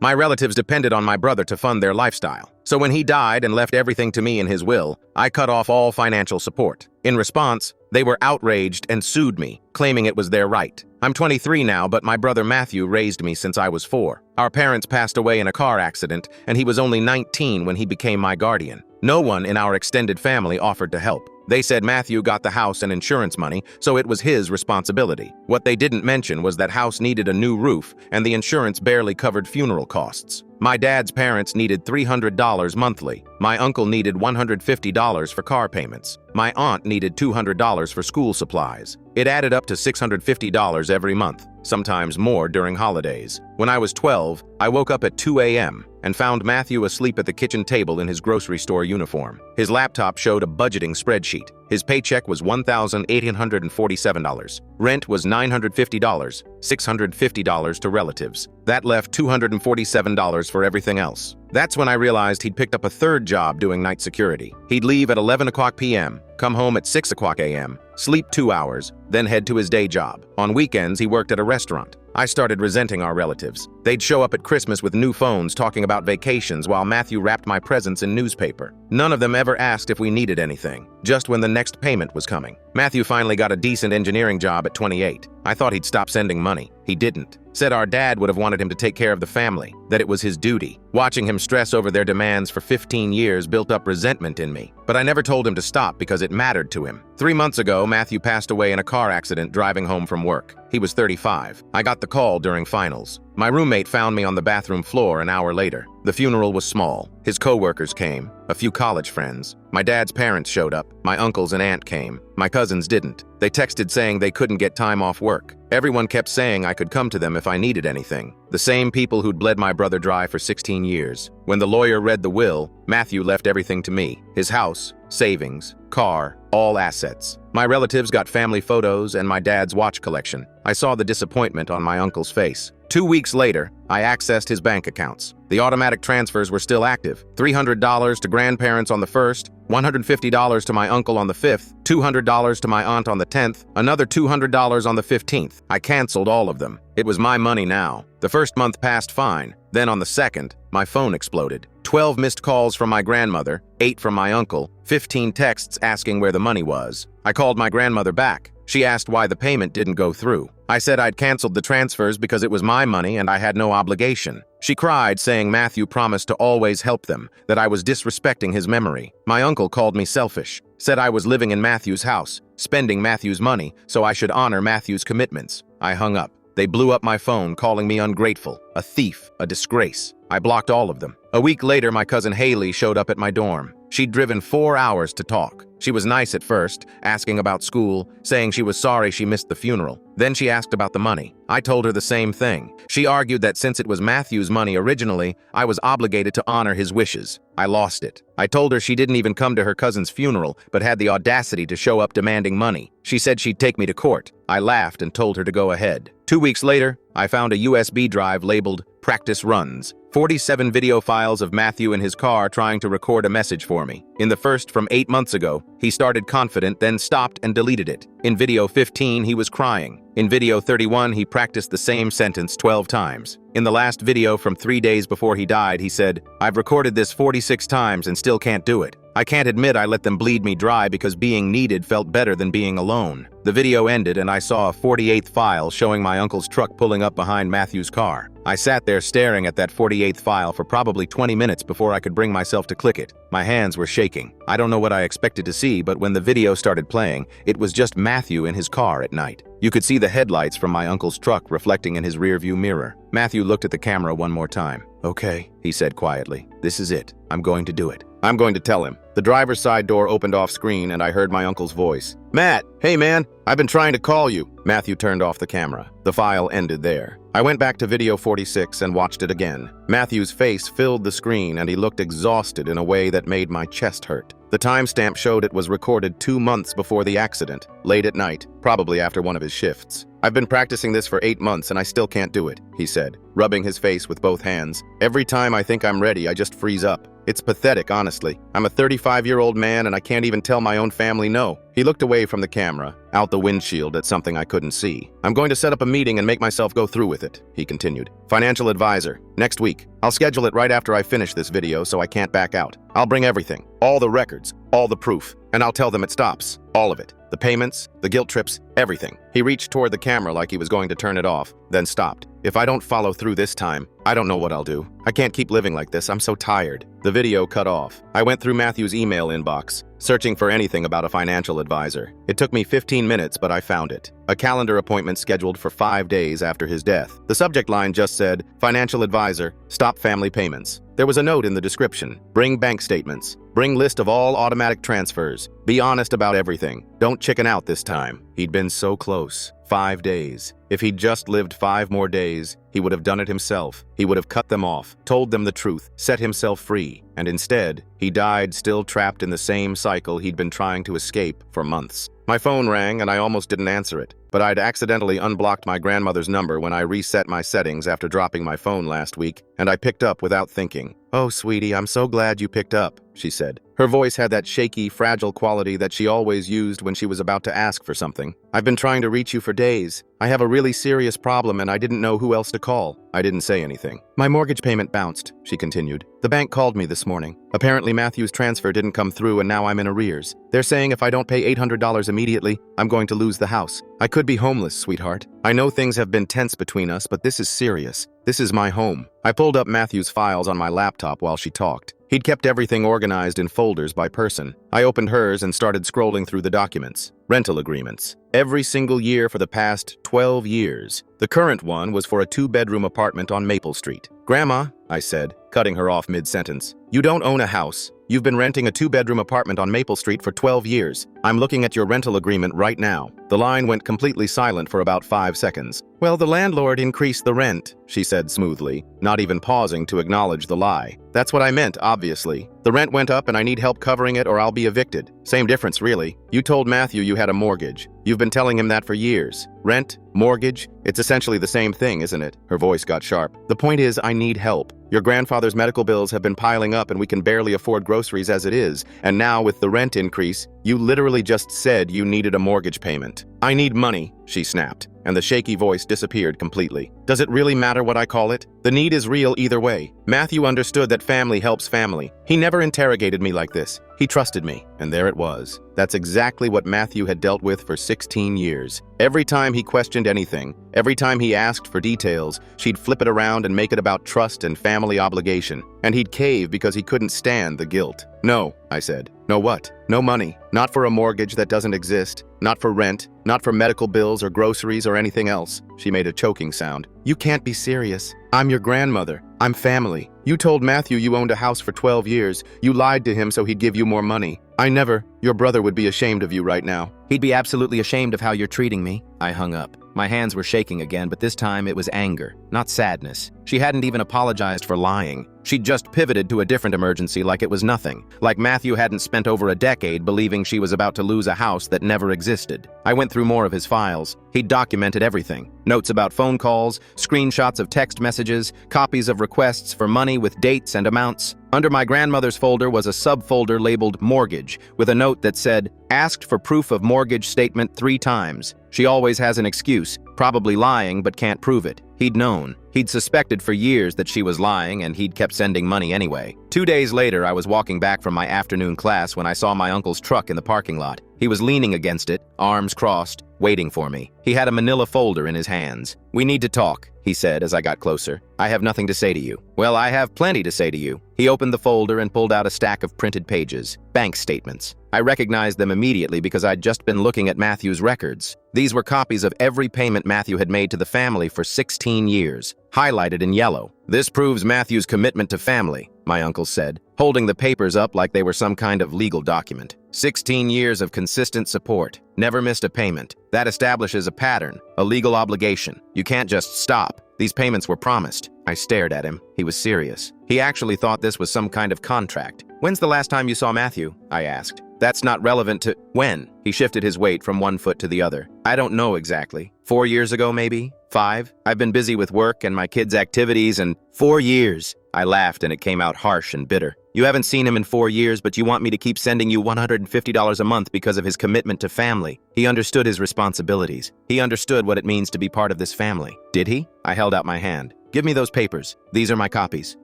My relatives depended on my brother to fund their lifestyle. So when he died and left everything to me in his will, I cut off all financial support. In response, they were outraged and sued me, claiming it was their right. I'm 23 now, but my brother Matthew raised me since I was 4. Our parents passed away in a car accident, and he was only 19 when he became my guardian. No one in our extended family offered to help. They said Matthew got the house and insurance money, so it was his responsibility. What they didn't mention was that house needed a new roof, and the insurance barely covered funeral costs. My dad's parents needed $300 monthly. My uncle needed $150 for car payments. My aunt needed $200 for school supplies. It added up to $650 every month, sometimes more during holidays. When I was 12, I woke up at 2 a.m. and found Matthew asleep at the kitchen table in his grocery store uniform. His laptop showed a budgeting spreadsheet. His paycheck was $1,847. Rent was $950, $650 to relatives. That left $247 for everything else. That's when I realized he'd picked up a third job doing night security. He'd leave at 11 o'clock p.m., come home at 6 o'clock a.m., sleep 2 hours, then head to his day job. On weekends, he worked at a restaurant. I started resenting our relatives. They'd show up at Christmas with new phones talking about vacations while Matthew wrapped my presents in newspaper. None of them ever asked if we needed anything, just when the next payment was coming. Matthew finally got a decent engineering job at 28. I thought he'd stop sending money. He didn't. Said our dad would have wanted him to take care of the family, that it was his duty. Watching him stress over their demands for 15 years built up resentment in me. But I never told him to stop because it mattered to him. 3 months ago, Matthew passed away in a car accident driving home from work. He was 35. I got the call during finals. My roommate found me on the bathroom floor an hour later. The funeral was small. His co-workers came, a few college friends. My dad's parents showed up. My uncles and aunt came. My cousins didn't. They texted saying they couldn't get time off work. Everyone kept saying I could come to them if I needed anything. The same people who'd bled my brother dry for 16 years. When the lawyer read the will, Matthew left everything to me. His house, savings, car, all assets. My relatives got family photos and my dad's watch collection. I saw the disappointment on my uncle's face. 2 weeks later, I accessed his bank accounts. The automatic transfers were still active. $300 to grandparents on the 1st, $150 to my uncle on the 5th, $200 to my aunt on the 10th, another $200 on the 15th. I canceled all of them. It was my money now. The first month passed fine. Then on the 2nd, my phone exploded. 12 missed calls from my grandmother, 8 from my uncle, 15 texts asking where the money was. I called my grandmother back. She asked why the payment didn't go through. I said I'd canceled the transfers because it was my money and I had no obligation. She cried, saying Matthew promised to always help them, that I was disrespecting his memory. My uncle called me selfish, said I was living in Matthew's house, spending Matthew's money, so I should honor Matthew's commitments. I hung up. They blew up my phone, calling me ungrateful, a thief, a disgrace. I blocked all of them. A week later, my cousin Haley showed up at my dorm. She'd driven 4 hours to talk. She was nice at first, asking about school, saying she was sorry she missed the funeral. Then she asked about the money. I told her the same thing. She argued that since it was Matthew's money originally, I was obligated to honor his wishes. I lost it. I told her she didn't even come to her cousin's funeral, but had the audacity to show up demanding money. She said she'd take me to court. I laughed and told her to go ahead. 2 weeks later, I found a USB drive labeled Practice Runs. 47 video files of Matthew in his car trying to record a message for me. In the first from 8 months ago, he started confident, then stopped and deleted it. In video 15, he was crying. In video 31, he practiced the same sentence 12 times. In the last video from 3 days before he died, he said, "I've recorded this 46 times and still can't do it. I can't admit I let them bleed me dry because being needed felt better than being alone." The video ended and I saw a 48th file showing my uncle's truck pulling up behind Matthew's car. I sat there staring at that 48th file for probably 20 minutes before I could bring myself to click it. My hands were shaking. I don't know what I expected to see, but when the video started playing, it was just Matthew in his car at night. You could see the headlights from my uncle's truck reflecting in his rearview mirror. Matthew looked at the camera one more time. "Okay," he said quietly. "This is it. I'm going to do it. I'm going to tell him." The driver's side door opened off screen and I heard my uncle's voice. "Matt, hey man, I've been trying to call you." Matthew turned off the camera. The file ended there. I went back to video 46 and watched it again. Matthew's face filled the screen and he looked exhausted in a way that made my chest hurt. The timestamp showed it was recorded 2 months before the accident, late at night, probably after one of his shifts. I've been practicing this for 8 months and I still can't do it, he said, rubbing his face with both hands. Every time I think I'm ready, I just freeze up. It's pathetic, honestly. I'm a 35-year-old man and I can't even tell my own family no. He looked away from the camera, out the windshield at something I couldn't see. I'm going to set up a meeting and make myself go through with it, he continued. Financial advisor, next week. I'll schedule it right after I finish this video so I can't back out. I'll bring everything, all the records, all the proof, and I'll tell them it stops. All of it. The payments, the guilt trips, everything. He reached toward the camera like he was going to turn it off, then stopped. If I don't follow through this time, I don't know what I'll do. I can't keep living like this. I'm so tired. The video cut off. I went through Matthew's email inbox, searching for anything about a financial advisor. It took me 15 minutes, but I found it. A calendar appointment scheduled for 5 days after his death. The subject line just said, "Financial advisor, stop family payments." There was a note in the description. Bring bank statements. Bring list of all automatic transfers. Be honest about everything. Don't chicken out this time. He'd been so close. 5 days. If he'd just lived 5 more days, he would have done it himself. He would have cut them off, told them the truth, set himself free. And instead, he died still trapped in the same cycle he'd been trying to escape for months. My phone rang and I almost didn't answer it, but I'd accidentally unblocked my grandmother's number when I reset my settings after dropping my phone last week, and I picked up without thinking. "Oh, sweetie, I'm so glad you picked up," she said. Her voice had that shaky, fragile quality that she always used when she was about to ask for something. "I've been trying to reach you for days. I have a really serious problem and I didn't know who else to call." I didn't say anything. "My mortgage payment bounced," she continued. "The bank called me this morning. Apparently Matthew's transfer didn't come through and now I'm in arrears. They're saying if I don't pay $800 immediately, I'm going to lose the house. I could be homeless, sweetheart. I know things have been tense between us, but this is serious. This is my home." I pulled up Matthew's files on my laptop while she talked. He'd kept everything organized in folders by person. I opened hers and started scrolling through the documents. Rental agreements. Every single year for the past 12 years. The current one was for a 2-bedroom apartment on Maple Street. "Grandma," I said, cutting her off mid-sentence, "you don't own a house. You've been renting a 2-bedroom apartment on Maple Street for 12 years. I'm looking at your rental agreement right now." The line went completely silent for about 5 seconds. "Well, the landlord increased the rent," she said smoothly, not even pausing to acknowledge the lie. "That's what I meant, obviously. The rent went up and I need help covering it or I'll be evicted. Same difference, really. You told Matthew you had a mortgage. You've been telling him that for years. Rent, mortgage, it's essentially the same thing, isn't it?" Her voice got sharp. "The point is, I need help. Your grandfather's medical bills have been piling up and we can barely afford groceries as it is. And now with the rent increase, you literally just said you needed a mortgage payment." "I need money," she snapped, and the shaky voice disappeared completely. "Does it really matter what I call it? The need is real either way. Matthew understood that family helps family. He never interrogated me like this. He trusted me, and there it was. That's exactly what Matthew had dealt with for 16 years. Every time he questioned anything, every time he asked for details, she'd flip it around and make it about trust and family obligation. And he'd cave because he couldn't stand the guilt. "No," I said. "No what? No money. Not for a mortgage that doesn't exist. Not for rent. Not for medical bills or groceries or anything else." She made a choking sound. "You can't be serious. I'm your grandmother. I'm family. You told Matthew you owned a house for 12 years. You lied to him so he'd give you more money. I never. Your brother would be ashamed of you right now." "He'd be absolutely ashamed of how you're treating me." I hung up. My hands were shaking again, but this time it was anger, not sadness. She hadn't even apologized for lying. She'd just pivoted to a different emergency like it was nothing, like Matthew hadn't spent over a decade believing she was about to lose a house that never existed. I went through more of his files. He'd documented everything. Notes about phone calls, screenshots of text messages, copies of requests for money with dates and amounts. Under my grandmother's folder was a subfolder labeled Mortgage, with a note that said, "Asked for proof of mortgage statement 3 times. She always has an excuse, probably lying but can't prove it." He'd known. He'd suspected for years that she was lying, and he'd kept sending money anyway. 2 days later, I was walking back from my afternoon class when I saw my uncle's truck in the parking lot. He was leaning against it, arms crossed, waiting for me. He had a manila folder in his hands. "We need to talk," he said as I got closer. "I have nothing to say to you." "Well, I have plenty to say to you." He opened the folder and pulled out a stack of printed pages, bank statements. I recognized them immediately because I'd just been looking at Matthew's records. These were copies of every payment Matthew had made to the family for 16 years, highlighted in yellow. "This proves Matthew's commitment to family," my uncle said, holding the papers up like they were some kind of legal document. 16 years of consistent support, never missed a payment. That establishes a pattern, a legal obligation. You can't just stop. These payments were promised. I stared at him. He was serious. He actually thought this was some kind of contract. "When's the last time you saw Matthew?" I asked. "That's not relevant to—" "When?" He shifted his weight from one foot to the other. "I don't know exactly. 4 years ago, maybe? 5? I've been busy with work and my kids' activities and 4 years. I laughed and it came out harsh and bitter. You haven't seen him in 4 years, but you want me to keep sending you $150 a month because of his commitment to family. He understood his responsibilities. He understood what it means to be part of this family. Did he? I held out my hand. Give me those papers. These are my copies.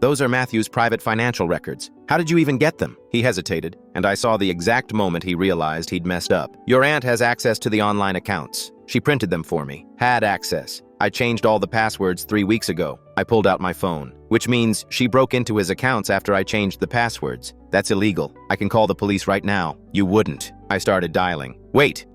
Those are Matthew's private financial records. How did you even get them? He hesitated, and I saw the exact moment he realized he'd messed up. Your aunt has access to the online accounts. She printed them for me. Had access. I changed all the passwords 3 weeks ago. I pulled out my phone, which means she broke into his accounts after I changed the passwords. That's illegal. I can call the police right now. You wouldn't. I started dialing. Wait.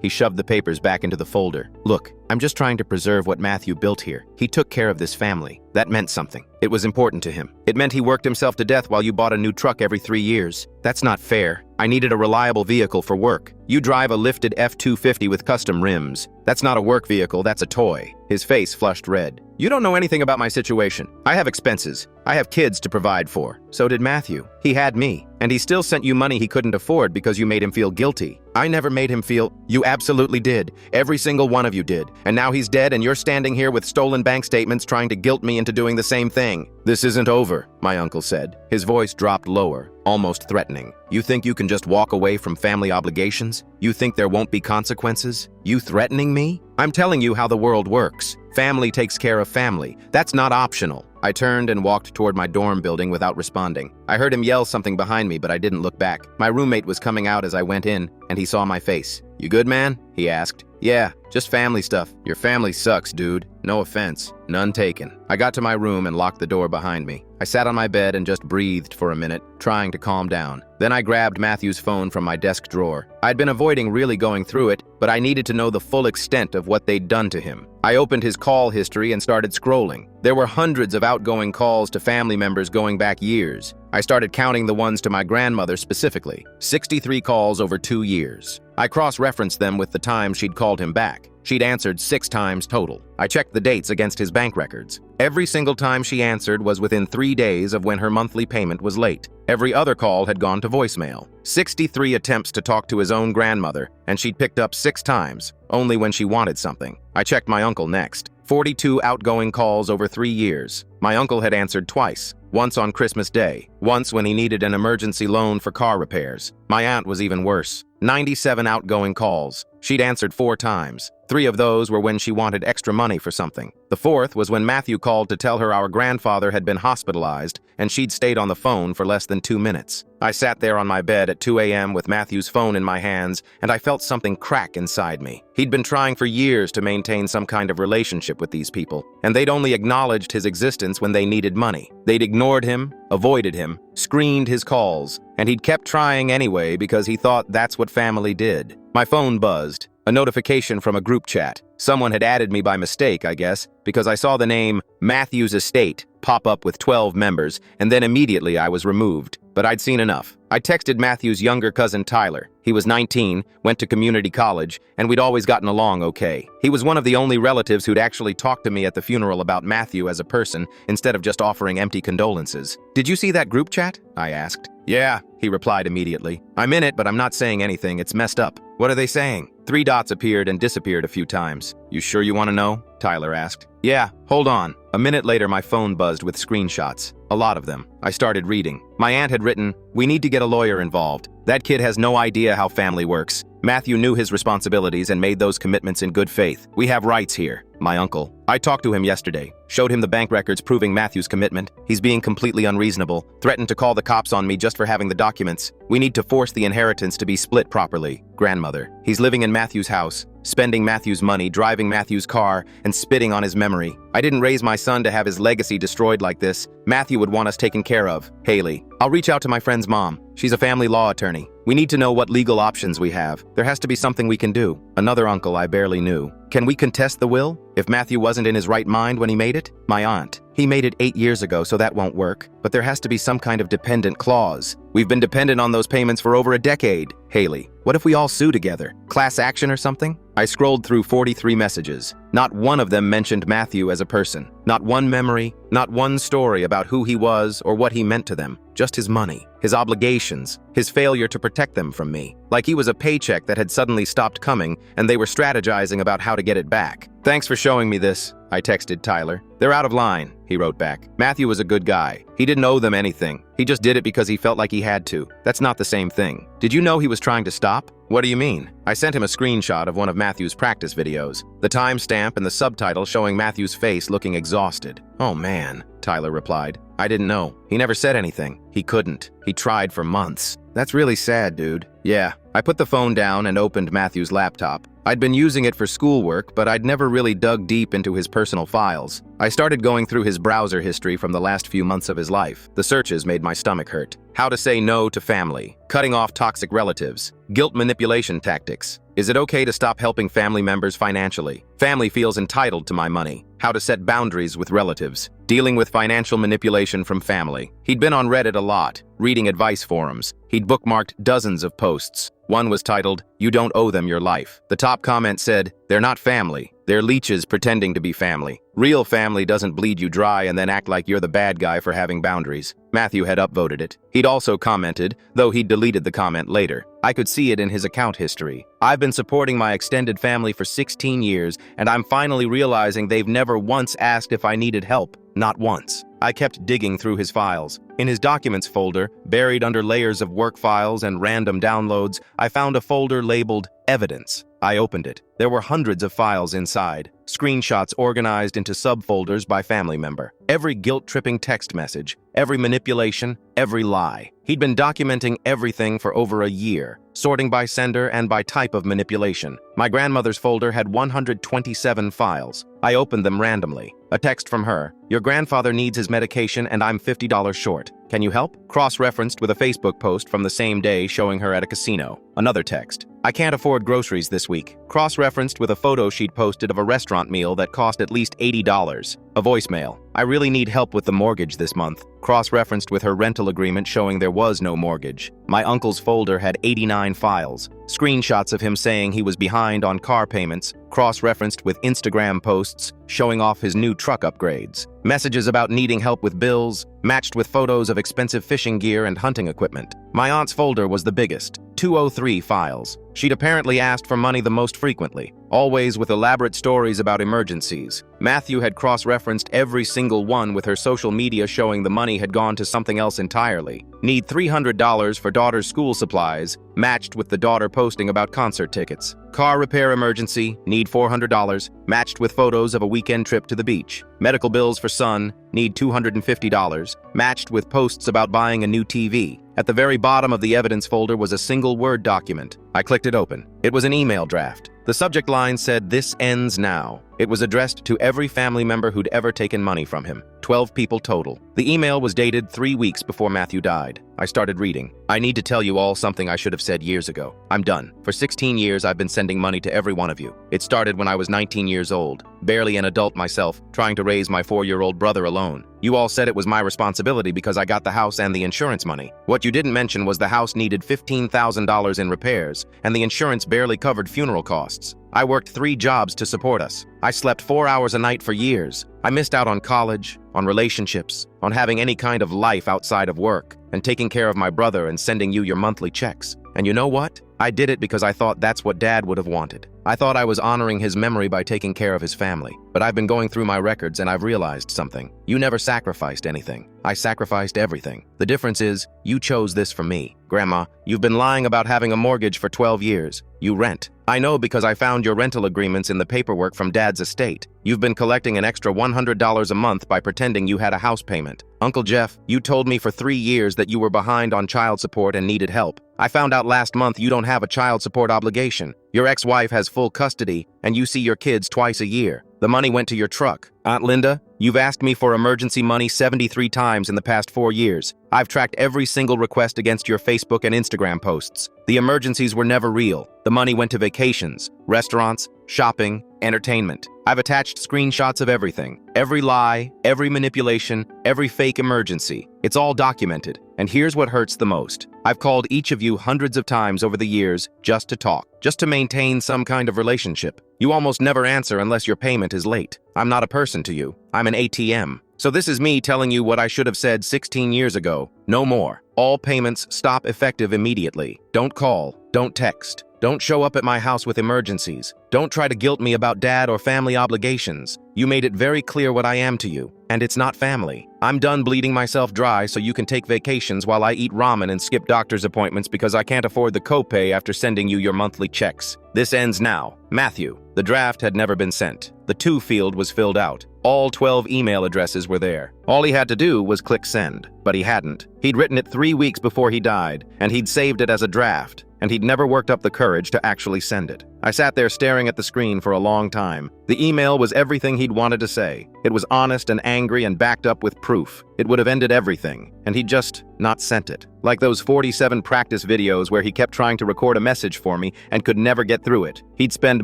He shoved the papers back into the folder. Look, I'm just trying to preserve what Matthew built here. He took care of this family. That meant something. It was important to him. It meant he worked himself to death while you bought a new truck every 3 years. That's not fair. I needed a reliable vehicle for work. You drive a lifted F-250 with custom rims. That's not a work vehicle, that's a toy. His face flushed red. You don't know anything about my situation. I have expenses. I have kids to provide for. So did Matthew. He had me. And he still sent you money he couldn't afford because you made him feel guilty. I never made him feel. You absolutely did. Every single one of you did. And now he's dead and you're standing here with stolen bank statements trying to guilt me into doing the same thing. This isn't over, my uncle said. His voice dropped lower, almost threatening. You think you can just walk away from family obligations? You think there won't be consequences? You threatening me? I'm telling you how the world works. Family takes care of family. That's not optional. I turned and walked toward my dorm building without responding. I heard him yell something behind me, but I didn't look back. My roommate was coming out as I went in, and he saw my face. You good, man? He asked. Yeah, just family stuff. Your family sucks, dude. No offense. None taken. I got to my room and locked the door behind me. I sat on my bed and just breathed for a minute, trying to calm down. Then I grabbed Matthew's phone from my desk drawer. I'd been avoiding really going through it, but I needed to know the full extent of what they'd done to him. I opened his call history and started scrolling. There were hundreds of outgoing calls to family members going back years. I started counting the ones to my grandmother specifically. 63 calls over 2 years. I cross-referenced them with the time she'd called him back. She'd answered 6 times total. I checked the dates against his bank records. Every single time she answered was within 3 days of when her monthly payment was late. Every other call had gone to voicemail. 63 attempts to talk to his own grandmother, and she'd picked up 6 times, only when she wanted something. I checked my uncle next. 42 outgoing calls over 3 years. My uncle had answered twice. Once on Christmas Day, once when he needed an emergency loan for car repairs. My aunt was even worse. 97 outgoing calls. She'd answered 4 times. 3 of those were when she wanted extra money for something. The 4th was when Matthew called to tell her our grandfather had been hospitalized and she'd stayed on the phone for less than 2 minutes. I sat there on my bed at 2 a.m. with Matthew's phone in my hands and I felt something crack inside me. He'd been trying for years to maintain some kind of relationship with these people, and they'd only acknowledged his existence when they needed money. They'd ignored him, avoided him, screened his calls, and he'd kept trying anyway because he thought that's what family did. My phone buzzed. A notification from a group chat. Someone had added me by mistake, I guess, because I saw the name Matthew's Estate pop up with 12 members, and then immediately I was removed. But I'd seen enough. I texted Matthew's younger cousin Tyler. He was 19, went to community college, and we'd always gotten along okay. He was one of the only relatives who'd actually talked to me at the funeral about Matthew as a person, instead of just offering empty condolences. Did you see that group chat? I asked. Yeah, he replied immediately. I'm in it, but I'm not saying anything. It's messed up. What are they saying? 3 dots appeared and disappeared a few times. You sure you want to know? Tyler asked. Yeah, hold on. A minute later, my phone buzzed with screenshots. A lot of them. I started reading. My aunt had written, "We need to get a lawyer involved. That kid has no idea how family works. Matthew knew his responsibilities and made those commitments in good faith. We have rights here." My uncle. I talked to him yesterday. Showed him the bank records proving Matthew's commitment. He's being completely unreasonable. Threatened to call the cops on me just for having the documents. We need to force the inheritance to be split properly. Grandmother. He's living in Matthew's house, spending Matthew's money, driving Matthew's car, and spitting on his memory. I didn't raise my son to have his legacy destroyed like this. Matthew would want us taken care of. Haley. I'll reach out to my friend's mom. She's a family law attorney. We need to know what legal options we have. There has to be something we can do. Another uncle I barely knew. Can we contest the will? If Matthew wasn't in his right mind when he made it? My aunt. He made it 8 years ago, so that won't work. But there has to be some kind of dependent clause. We've been dependent on those payments for over a decade. Haley. What if we all sue together? Class action or something? I scrolled through 43 messages. Not one of them mentioned Matthew as a person. Not one memory, not one story about who he was or what he meant to them. Just his money, his obligations, his failure to protect them from me. Like he was a paycheck that had suddenly stopped coming and they were strategizing about how to get it back. Thanks for showing me this, I texted Tyler. They're out of line, he wrote back. Matthew was a good guy. He didn't owe them anything. He just did it because he felt like he had to. That's not the same thing. Did you know he was trying to stop? What do you mean? I sent him a screenshot of one of Matthew's practice videos. The timestamp and the subtitle showing Matthew's face looking exhausted. Oh man, Tyler replied. I didn't know. He never said anything. He couldn't. He tried for months. That's really sad, dude. Yeah. I put the phone down and opened Matthew's laptop. I'd been using it for schoolwork, but I'd never really dug deep into his personal files. I started going through his browser history from the last few months of his life. The searches made my stomach hurt. How to say no to family, cutting off toxic relatives, guilt manipulation tactics. Is it okay to stop helping family members financially? Family feels entitled to my money. How to set boundaries with relatives. Dealing with financial manipulation from family. He'd been on Reddit a lot, reading advice forums. He'd bookmarked dozens of posts. One was titled, "You don't owe them your life." The top comment said, "They're not family. They're leeches pretending to be family. Real family doesn't bleed you dry and then act like you're the bad guy for having boundaries." Matthew had upvoted it. He'd also commented, though he'd deleted the comment later. I could see it in his account history. I've been supporting my extended family for 16 years, and I'm finally realizing they've never once asked if I needed help. Not once. I kept digging through his files. In his documents folder, buried under layers of work files and random downloads, I found a folder labeled Evidence. I opened it. There were hundreds of files inside, screenshots organized into subfolders by family member. Every guilt-tripping text message, every manipulation, every lie. He'd been documenting everything for over a year, sorting by sender and by type of manipulation. My grandmother's folder had 127 files. I opened them randomly. A text from her, "Your grandfather needs his medication and I'm $50 short. Can you help?" Cross-referenced with a Facebook post from the same day showing her at a casino. Another text, "I can't afford groceries this week." Cross-referenced with a photo she'd posted of a restaurant meal that cost at least $80. A voicemail, "I really need help with the mortgage this month." Cross-referenced with her rental agreement showing there was no mortgage. My uncle's folder had 89 files. Screenshots of him saying he was behind on car payments, cross-referenced with Instagram posts showing off his new truck upgrades. Messages about needing help with bills, matched with photos of expensive fishing gear and hunting equipment. My aunt's folder was the biggest, 203 files. She'd apparently asked for money the most frequently, always with elaborate stories about emergencies. Matthew had cross-referenced every single one with her social media showing the money had gone to something else entirely. Need $300 for daughter's school supplies, matched with the daughter posting about concert tickets. Car repair emergency, need $400, matched with photos of a weekend trip to the beach. Medical bills for son, need $250, matched with posts about buying a new TV. At the very bottom of the evidence folder was a single Word document. I clicked it open. It was an email draft. The subject line said, "This ends now." It was addressed to every family member who'd ever taken money from him. 12 people total. The email was dated 3 weeks before Matthew died. I started reading. "I need to tell you all something I should have said years ago. I'm done. For 16 years, I've been sending money to every one of you. It started when I was 19 years old, barely an adult myself, trying to raise my 4-year-old brother alone. You all said it was my responsibility because I got the house and the insurance money. What you didn't mention was the house needed $15,000 in repairs, and the insurance barely covered funeral costs. I worked 3 jobs to support us. I slept 4 hours a night for years. I missed out on college, on relationships, on having any kind of life outside of work, and taking care of my brother and sending you your monthly checks. And you know what? I did it because I thought that's what Dad would have wanted. I thought I was honoring his memory by taking care of his family. But I've been going through my records and I've realized something. You never sacrificed anything. I sacrificed everything. The difference is, you chose this for me. Grandma, you've been lying about having a mortgage for 12 years. You rent. I know because I found your rental agreements in the paperwork from Dad's estate. You've been collecting an extra $100 a month by pretending you had a house payment. Uncle Jeff, you told me for 3 years that you were behind on child support and needed help. I found out last month you don't have a child support obligation. Your ex-wife has full custody, and you see your kids twice a year. The money went to your truck. Aunt Linda, you've asked me for emergency money 73 times in the past 4 years. I've tracked every single request against your Facebook and Instagram posts. The emergencies were never real. The money went to vacations, restaurants, shopping, Entertainment. I've attached screenshots of everything. Every lie, every manipulation, every fake emergency. It's all documented. And here's what hurts the most. I've called each of you hundreds of times over the years just to talk, just to maintain some kind of relationship. You almost never answer unless your payment is late. I'm not a person to you. I'm an ATM. So this is me telling you what I should have said 16 years ago. No more. All payments stop effective immediately. Don't call. Don't text. Don't show up at my house with emergencies. Don't try to guilt me about dad or family obligations. You made it very clear what I am to you, and it's not family. I'm done bleeding myself dry so you can take vacations while I eat ramen and skip doctor's appointments because I can't afford the copay after sending you your monthly checks. This ends now. Matthew. The draft had never been sent. The to field was filled out. All 12 email addresses were there. All he had to do was click send, but he hadn't. He'd written it 3 weeks before he died, and he'd saved it as a draft, and he'd never worked up the courage to actually send it. I sat there staring at the screen for a long time. The email was everything he'd wanted to say. It was honest and angry and backed up with proof. It would have ended everything, and he'd just not sent it. Like those 47 practice videos where he kept trying to record a message for me and could never get through it. He'd spend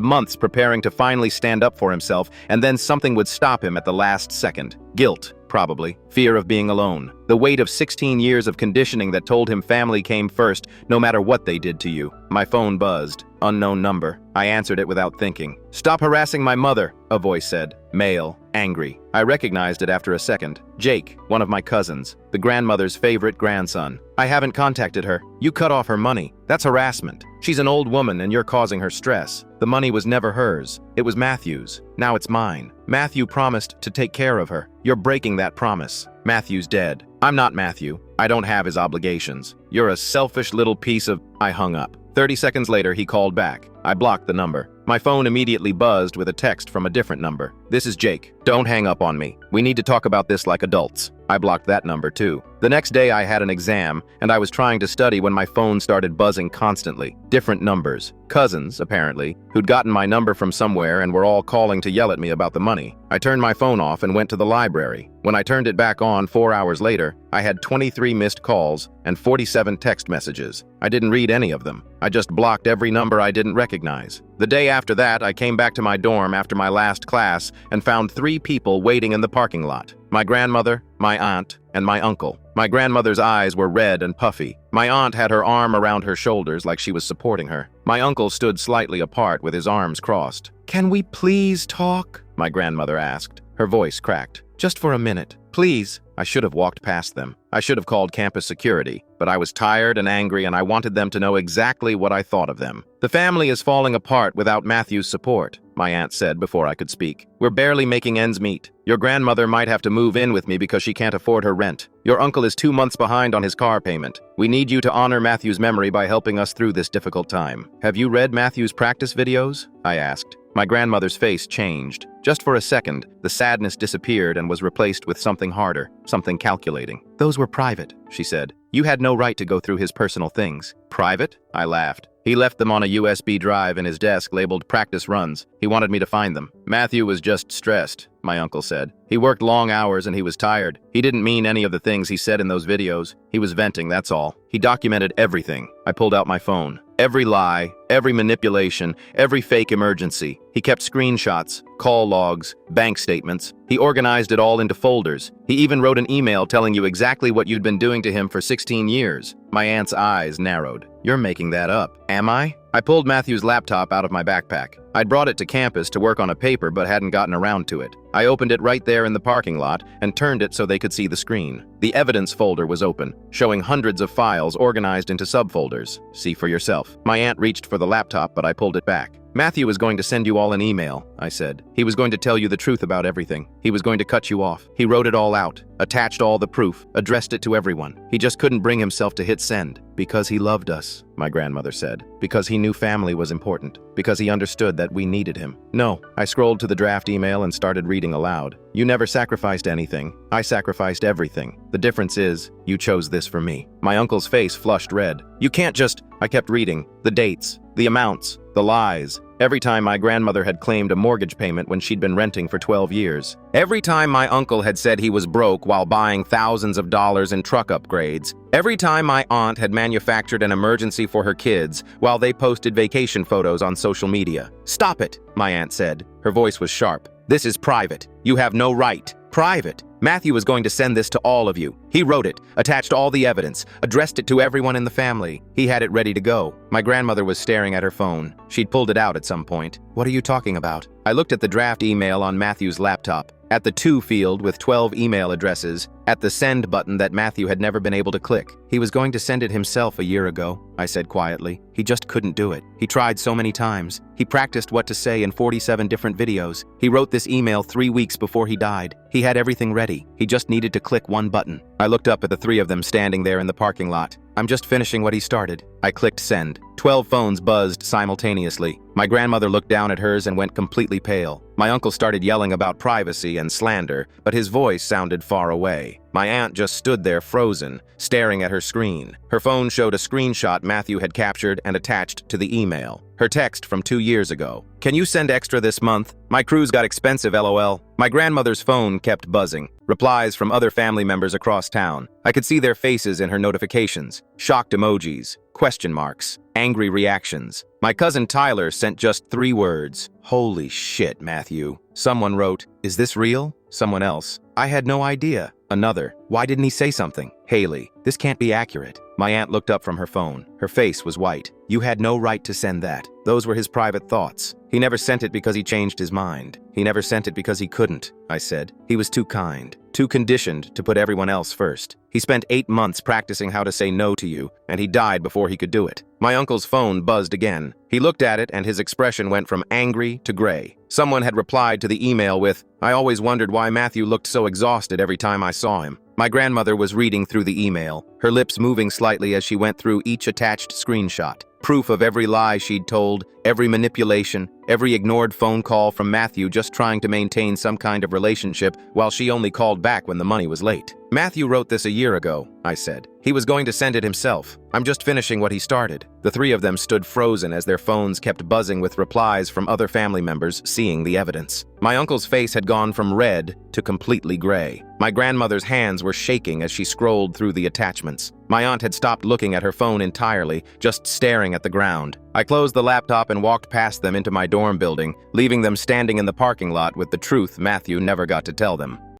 months preparing to finally stand up for himself, and then something would stop him at the last second. Guilt, probably. Fear of being alone. The weight of 16 years of conditioning that told him family came first, no matter what they did to you. My phone buzzed. Unknown number. I answered it without thinking. "Stop harassing my mother," a voice said. Male. Angry. I recognized it after a second. Jake, one of my cousins. The grandmother's favorite grandson. "I haven't contacted her. You cut off her money. That's harassment. She's an old woman and you're causing her stress. The money was never hers. It was Matthew's. Now it's mine. Matthew promised to take care of her. You're breaking that promise. Matthew's dead. I'm not Matthew. I don't have his obligations. You're a selfish little piece of..." I hung up. 30 seconds later, he called back. I blocked the number. My phone immediately buzzed with a text from a different number. "This is Jake. Don't hang up on me. We need to talk about this like adults." I blocked that number too. The next day I had an exam, and I was trying to study when my phone started buzzing constantly. Different numbers. Cousins, apparently, who'd gotten my number from somewhere and were all calling to yell at me about the money. I turned my phone off and went to the library. When I turned it back on 4 hours later, I had 23 missed calls and 47 text messages. I didn't read any of them. I just blocked every number I didn't recognize. The day after that, I came back to my dorm after my last class and found 3 people waiting in the parking lot. My grandmother, my aunt, and my uncle. My grandmother's eyes were red and puffy. My aunt had her arm around her shoulders like she was supporting her. My uncle stood slightly apart with his arms crossed. "Can we please talk?" my grandmother asked. Her voice cracked. "Just for a minute. Please." I should have walked past them. I should have called campus security, but I was tired and angry and I wanted them to know exactly what I thought of them. "The family is falling apart without Matthew's support," my aunt said before I could speak. "We're barely making ends meet. Your grandmother might have to move in with me because she can't afford her rent. Your uncle is 2 months behind on his car payment. We need you to honor Matthew's memory by helping us through this difficult time. Have you read Matthew's practice videos?" I asked. My grandmother's face changed. Just for a second, the sadness disappeared and was replaced with something harder, something calculating. "Those were private," she said. "You had no right to go through his personal things." "Private?" I laughed. "He left them on a USB drive in his desk labeled practice runs. He wanted me to find them." "Matthew was just stressed," my uncle said. "He worked long hours and he was tired. He didn't mean any of the things he said in those videos. He was venting, that's all. He documented everything." I pulled out my phone. Every lie, every manipulation, every fake emergency. He kept screenshots, call logs, bank statements. He organized it all into folders. He even wrote an email telling you exactly what you'd been doing to him for 16 years. My aunt's eyes narrowed. "You're making that up." "Am I?" I pulled Matthew's laptop out of my backpack. I'd brought it to campus to work on a paper but hadn't gotten around to it. I opened it right there in the parking lot and turned it so they could see the screen. The evidence folder was open, showing hundreds of files organized into subfolders. "See for yourself." My aunt reached for the laptop, but I pulled it back. "Matthew was going to send you all an email," I said. "He was going to tell you the truth about everything. He was going to cut you off. He wrote it all out, attached all the proof, addressed it to everyone. He just couldn't bring himself to hit send. Because he loved us," my grandmother said. "Because he knew family was important. Because he understood that we needed him." "No." I scrolled to the draft email and started reading aloud. "You never sacrificed anything. I sacrificed everything. The difference is, you chose this for me." My uncle's face flushed red. "You can't just..." I kept reading. The dates, the amounts, the lies. Every time my grandmother had claimed a mortgage payment when she'd been renting for 12 years. Every time my uncle had said he was broke while buying thousands of dollars in truck upgrades. Every time my aunt had manufactured an emergency for her kids while they posted vacation photos on social media. "Stop it," my aunt said. Her voice was sharp. "This is private. You have no right." Private. Matthew was going to send this to all of you. He wrote it, attached all the evidence, addressed it to everyone in the family. He had it ready to go. My grandmother was staring at her phone. She'd pulled it out at some point. "What are you talking about?" I looked at the draft email on Matthew's laptop, at the to field with 12 email addresses, at the send button that Matthew had never been able to click. "He was going to send it himself a year ago," I said quietly. "He just couldn't do it. He tried so many times. He practiced what to say in 47 different videos. He wrote this email 3 weeks before he died. He had everything ready. He just needed to click one button." I looked up at the three of them standing there in the parking lot. "I'm just finishing what he started." I clicked send. 12 phones buzzed simultaneously. My grandmother looked down at hers and went completely pale. My uncle started yelling about privacy and slander, but his voice sounded far away. My aunt just stood there frozen, staring at her screen. Her phone showed a screenshot Matthew had captured and attached to the email. Her text from 2 years ago. "Can you send extra this month? My cruise got expensive, LOL." My grandmother's phone kept buzzing. Replies from other family members across town. I could see their faces in her notifications. Shocked emojis, question marks, angry reactions. My cousin Tyler sent just 3 words. "Holy shit, Matthew." Someone wrote, "Is this real?" Someone else, "I had no idea." Another, "Why didn't he say something?" Haley, "This can't be accurate." My aunt looked up from her phone. Her face was white. "You had no right to send that. Those were his private thoughts. He never sent it because he changed his mind. He never sent it because he couldn't," I said. "He was too kind, too conditioned to put everyone else first. He spent 8 months practicing how to say no to you, and he died before he could do it." My uncle's phone buzzed again. He looked at it and his expression went from angry to gray. Someone had replied to the email with, "I always wondered why Matthew looked so exhausted every time I saw him." My grandmother was reading through the email, her lips moving slightly as she went through each attached screenshot. Proof of every lie she'd told, every manipulation, every ignored phone call from Matthew just trying to maintain some kind of relationship while she only called back when the money was late. "Matthew wrote this a year ago," I said. "He was going to send it himself. I'm just finishing what he started." The 3 of them stood frozen as their phones kept buzzing with replies from other family members seeing the evidence. My uncle's face had gone from red to completely gray. My grandmother's hands were shaking as she scrolled through the attachments. My aunt had stopped looking at her phone entirely, just staring at the ground. I closed the laptop and walked past them into my dorm building, leaving them standing in the parking lot with the truth Matthew never got to tell them.